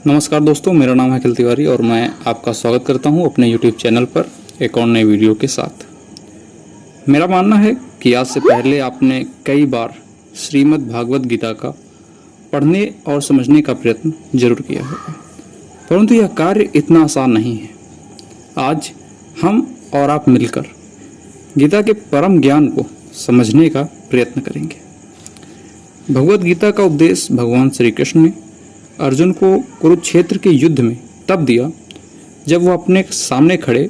नमस्कार दोस्तों, मेरा नाम है अखिल तिवारी और मैं आपका स्वागत करता हूं अपने YouTube चैनल पर एक और नए वीडियो के साथ। मेरा मानना है कि आज से पहले आपने कई बार श्रीमद् भागवत गीता का पढ़ने और समझने का प्रयत्न जरूर किया होगा, परंतु यह कार्य इतना आसान नहीं है। आज हम और आप मिलकर गीता के परम ज्ञान को समझने का प्रयत्न करेंगे। भगवत गीता का उपदेश भगवान श्री कृष्ण ने अर्जुन को कुरुक्षेत्र के युद्ध में तब दिया जब वह अपने सामने खड़े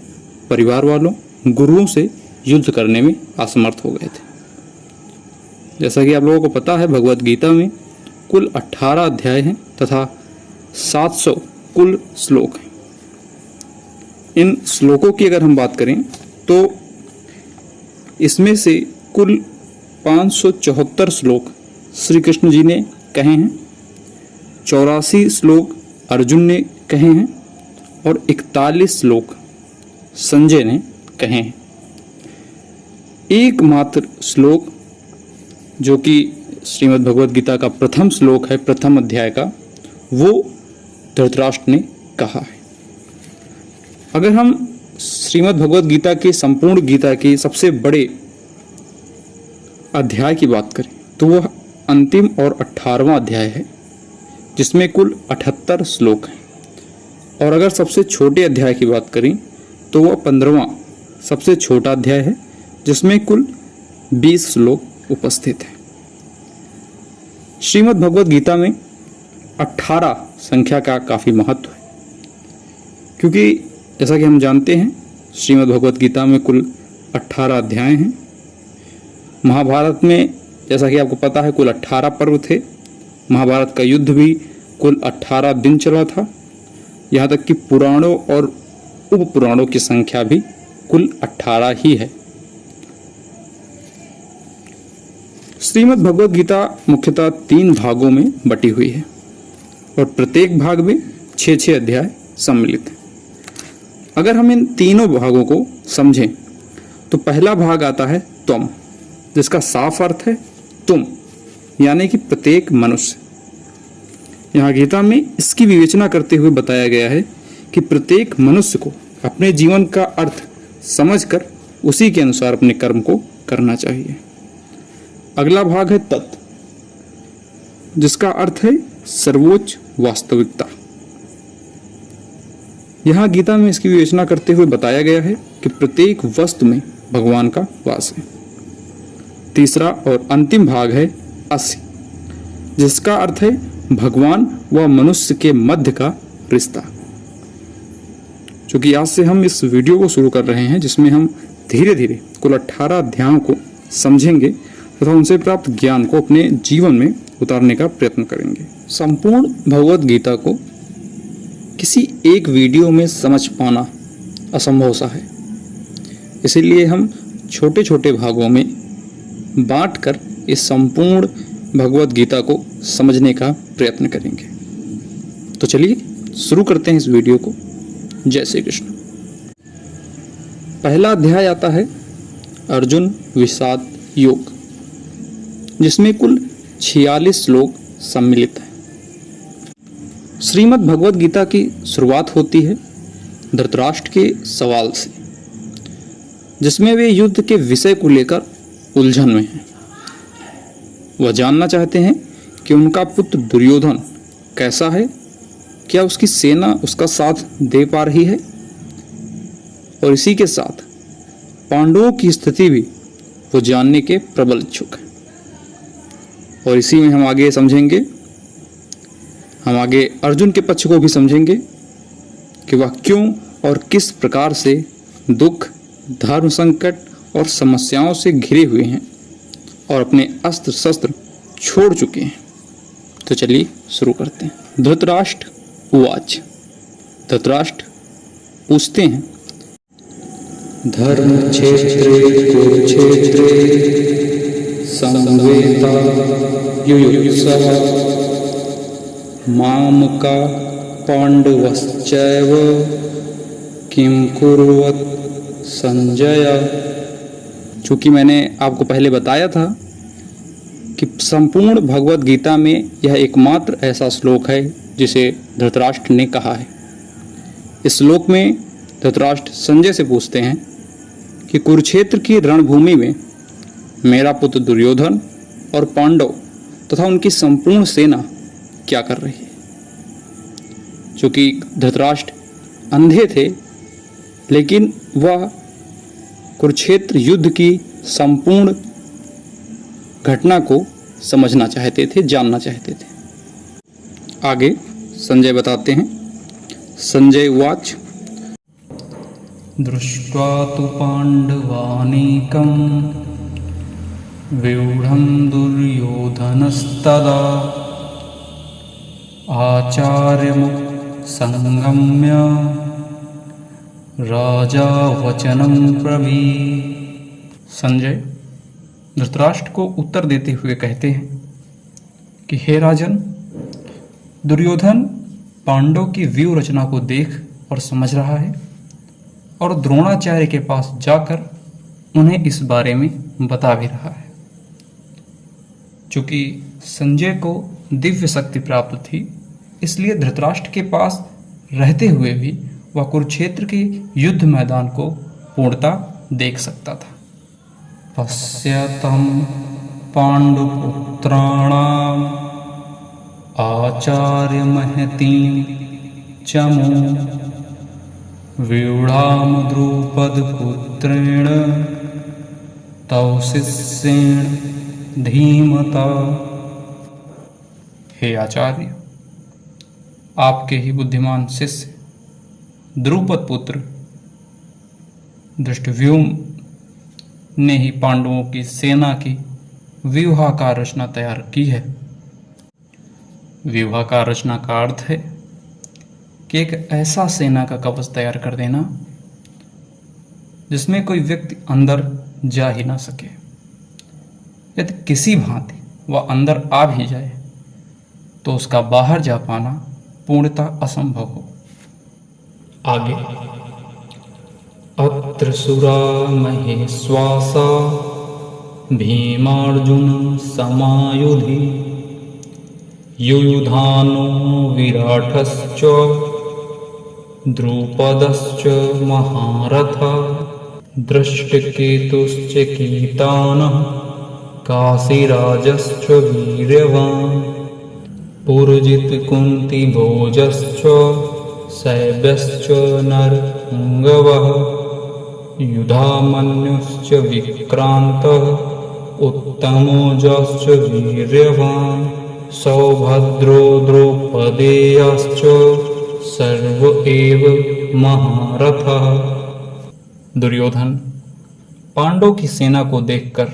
परिवार वालों, गुरुओं से युद्ध करने में असमर्थ हो गए थे। जैसा कि आप लोगों को पता है, भगवत गीता में कुल 18 अध्याय हैं तथा 700 कुल श्लोक हैं। इन श्लोकों की अगर हम बात करें तो इसमें से कुल 574 श्लोक श्री कृष्ण जी ने कहे हैं, 84 श्लोक अर्जुन ने कहे हैं और 41 श्लोक संजय ने कहे हैं। एकमात्र श्लोक जो कि श्रीमद् भगवत गीता का प्रथम श्लोक है, प्रथम अध्याय का, वो धृतराष्ट्र ने कहा है। अगर हम श्रीमद् भगवत गीता की संपूर्ण गीता के सबसे बड़े अध्याय की बात करें तो वह अंतिम और 18वां अध्याय है, जिसमें कुल 78 श्लोक हैं। और अगर सबसे छोटे अध्याय की बात करें तो वह 15वां सबसे छोटा अध्याय है, जिसमें कुल 20 श्लोक उपस्थित हैं। श्रीमद् भगवत गीता में 18 संख्या का काफ़ी महत्व है, क्योंकि जैसा कि हम जानते हैं श्रीमद् भगवत गीता में कुल 18 अध्याय हैं। महाभारत में जैसा कि आपको पता है कुल 18 पर्व थे। महाभारत का युद्ध भी कुल 18 दिन चला था। यहाँ तक कि पुराणों और उप पुराणों की संख्या भी कुल 18 ही है। श्रीमद् भगवत गीता मुख्यतः 3 भागों में बटी हुई है और प्रत्येक भाग में 6-6 अध्याय सम्मिलित हैं। अगर हम इन तीनों भागों को समझें तो पहला भाग आता है त्वम, जिसका साफ अर्थ है तुम, यानी कि प्रत्येक मनुष्य। यहाँ गीता में इसकी विवेचना करते हुए बताया गया है कि प्रत्येक मनुष्य को अपने जीवन का अर्थ समझकर उसी के अनुसार अपने कर्म को करना चाहिए। अगला भाग है तत्, जिसका अर्थ है सर्वोच्च वास्तविकता। यहाँ गीता में इसकी विवेचना करते हुए बताया गया है कि प्रत्येक वस्तु में भगवान का वास है। तीसरा और अंतिम भाग है अस्य, जिसका अर्थ है भगवान व मनुष्य के मध्य का रिश्ता। चूंकि आज से हम इस वीडियो को शुरू कर रहे हैं, जिसमें हम धीरे धीरे कुल 18 अध्यायों को समझेंगे तथा उनसे प्राप्त ज्ञान को अपने जीवन में उतारने का प्रयत्न करेंगे। संपूर्ण भगवत गीता को किसी एक वीडियो में समझ पाना असंभव सा है, इसीलिए हम छोटे छोटे भागों में बांटकर इस संपूर्ण भगवत गीता को समझने का प्रयत्न करेंगे। तो चलिए शुरू करते हैं इस वीडियो को। जय श्री कृष्ण। पहला अध्याय आता है अर्जुन विषाद योग, जिसमें कुल 46 श्लोक सम्मिलित हैं। श्रीमद् भगवत गीता की शुरुआत होती है धृतराष्ट्र के सवाल से, जिसमें वे युद्ध के विषय को लेकर उलझन में हैं। वह जानना चाहते हैं कि उनका पुत्र दुर्योधन कैसा है, क्या उसकी सेना उसका साथ दे पा रही है, और इसी के साथ पांडवों की स्थिति भी वो जानने के प्रबल इच्छुक हैं। और इसी में हम आगे समझेंगे, हम आगे अर्जुन के पक्ष को भी समझेंगे कि वह क्यों और किस प्रकार से दुख, धर्म संकट और समस्याओं से घिरे हुए हैं और अपने अस्त्र शस्त्र छोड़ चुके हैं। तो चलिए शुरू करते हैं। धृतराष्ट्र उवाच, धृतराष्ट्र पूछते हैं, धर्म क्षेत्रे कुरुक्षेत्रे संवेता युयुत्सव मामका पांडवश्चैव किम कुर्वत संजय। चूँकि मैंने आपको पहले बताया था कि संपूर्ण भगवत गीता में यह एकमात्र ऐसा श्लोक है जिसे धृतराष्ट्र ने कहा है। इस श्लोक में धृतराष्ट्र संजय से पूछते हैं कि कुरुक्षेत्र की रणभूमि में मेरा पुत्र दुर्योधन और पांडव तथा उनकी संपूर्ण सेना क्या कर रही है। चूंकि धृतराष्ट्र अंधे थे, लेकिन वह कुरुक्षेत्र युद्ध की संपूर्ण घटना को समझना चाहते थे, जानना चाहते थे। आगे संजय बताते हैं। संजय उवाच दृष्ट्वा तु पाण्डवानीकं व्यूढं दुर्योधनस्तदा आचार्यमुख संगम्य राजा वचनं ब्रवीत्। संजय धृतराष्ट्र को उत्तर देते हुए कहते हैं कि हे राजन, दुर्योधन पांडव की व्यूह रचना को देख और समझ रहा है और द्रोणाचार्य के पास जाकर उन्हें इस बारे में बता भी रहा है। चूंकि संजय को दिव्य शक्ति प्राप्त थी, इसलिए धृतराष्ट्र के पास रहते हुए भी वह कुरुक्षेत्र के युद्ध मैदान को पूर्णतः देख सकता था। पश्यतं पांडुपुत्राणाम् आचार्य महतीं चमू व्यूढ़ाम द्रुपदपुत्रेण तव शिष्येण धीमता। हे आचार्य, आपके ही बुद्धिमान शिष्य द्रुपद पुत्र धृष्टव्यूम ने ही पांडवों की सेना की व्यूहाकार रचना तैयार की है। व्यूहाकार रचना का अर्थ है कि एक ऐसा सेना का कवच तैयार कर देना जिसमें कोई व्यक्ति अंदर जा ही ना सके। यदि किसी भांति वह अंदर आ भी जाए तो उसका बाहर जा पाना पूर्णतः असंभव हो। आगे अत्र सुरा महेश्वासा भीमार्जुन समायुधि युयुधानो विराटश्च द्रुपदश्च महारथा दृष्टकेतुश्च कीतानः काशीराजश्च वीर्यवान् पुरजित कुन्ती भोजश्च शैब्यश्च नरपुङ्गवः युधामन्युश्च विक्रान्तः उत्तमोजाश्च वीर्यवान् सौभद्रो द्रौपदेयाश्च सर्व एव महारथः। दुर्योधन पांडव की सेना को देखकर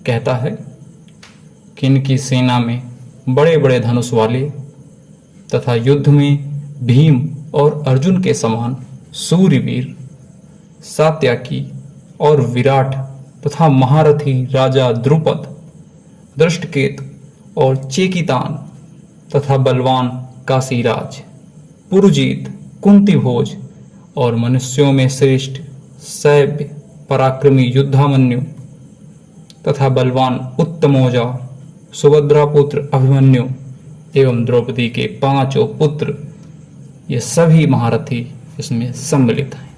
कहता है कि इनकी सेना में बड़े बड़े धनुष वाले तथा युद्ध में भीम और अर्जुन के समान सूर्यवीर, सात्याकी और विराट तथा महारथी राजा द्रुपद, दृष्टकेतु और चेकितान तथा बलवान काशीराज, पुरुजीत, कुंती भोज और मनुष्यों में श्रेष्ठ सैव्य पराक्रमी युद्धामन्यु तथा बलवान उत्तमोजा, सुभद्रा पुत्र अभिमन्यु एवं द्रौपदी के 5 पुत्र, ये सभी महारथी इसमें सम्मिलित हैं।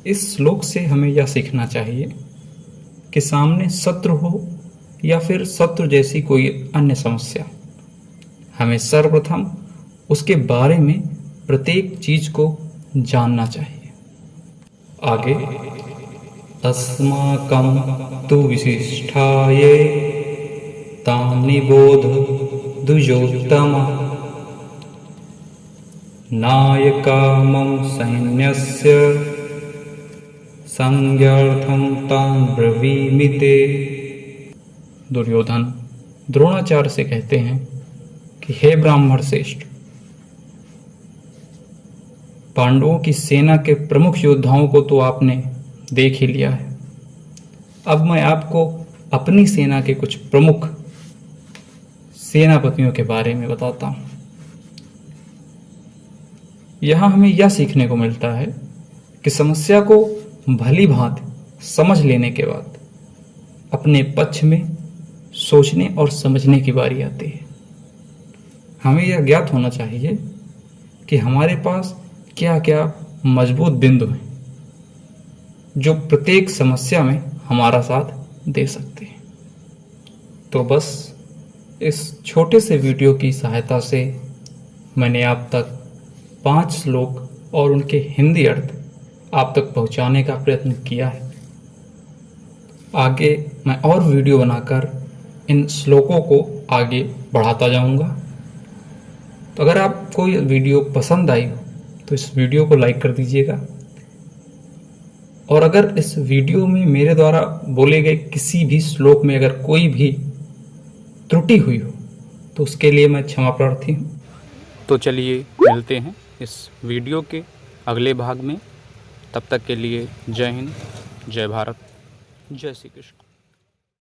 इस श्लोक से हमें यह सीखना चाहिए कि सामने शत्रु हो या फिर शत्रु जैसी कोई अन्य समस्या, हमें सर्वप्रथम उसके बारे में प्रत्येक चीज को जानना चाहिए। आगे अस्माकं तु विशिष्टाये तानि बोध द्विजोत्तम नायकामं सैन्यस्य संज्ञार्थं तान् ब्रवीमि ते। दुर्योधन द्रोणाचार्य से कहते हैं कि हे ब्राह्मण श्रेष्ठ, पांडवों की सेना के प्रमुख योद्धाओं को तो आपने देख ही लिया है। अब मैं आपको अपनी सेना के कुछ प्रमुख सेनापतियों के बारे में बताता हूं। यहां हमें यह सीखने को मिलता है कि समस्या को भली भांति समझ लेने के बाद अपने पक्ष में सोचने और समझने की बारी आती है। हमें यह ज्ञात होना चाहिए कि हमारे पास क्या क्या मजबूत बिंदु हैं जो प्रत्येक समस्या में हमारा साथ दे सकते हैं। तो बस इस छोटे से वीडियो की सहायता से मैंने आप तक 5 श्लोक और उनके हिंदी अर्थ आप तक पहुंचाने का प्रयत्न किया है। आगे मैं और वीडियो बनाकर इन श्लोकों को आगे बढ़ाता जाऊंगा। तो अगर आपको ये वीडियो पसंद आई हो तो इस वीडियो को लाइक कर दीजिएगा, और अगर इस वीडियो में मेरे द्वारा बोले गए किसी भी श्लोक में अगर कोई भी त्रुटि हुई हो तो उसके लिए मैं क्षमा प्रार्थी हूँ। तो चलिए मिलते हैं इस वीडियो के अगले भाग में। तब तक के लिए जय हिंद, जय भारत, जय श्री कृष्ण।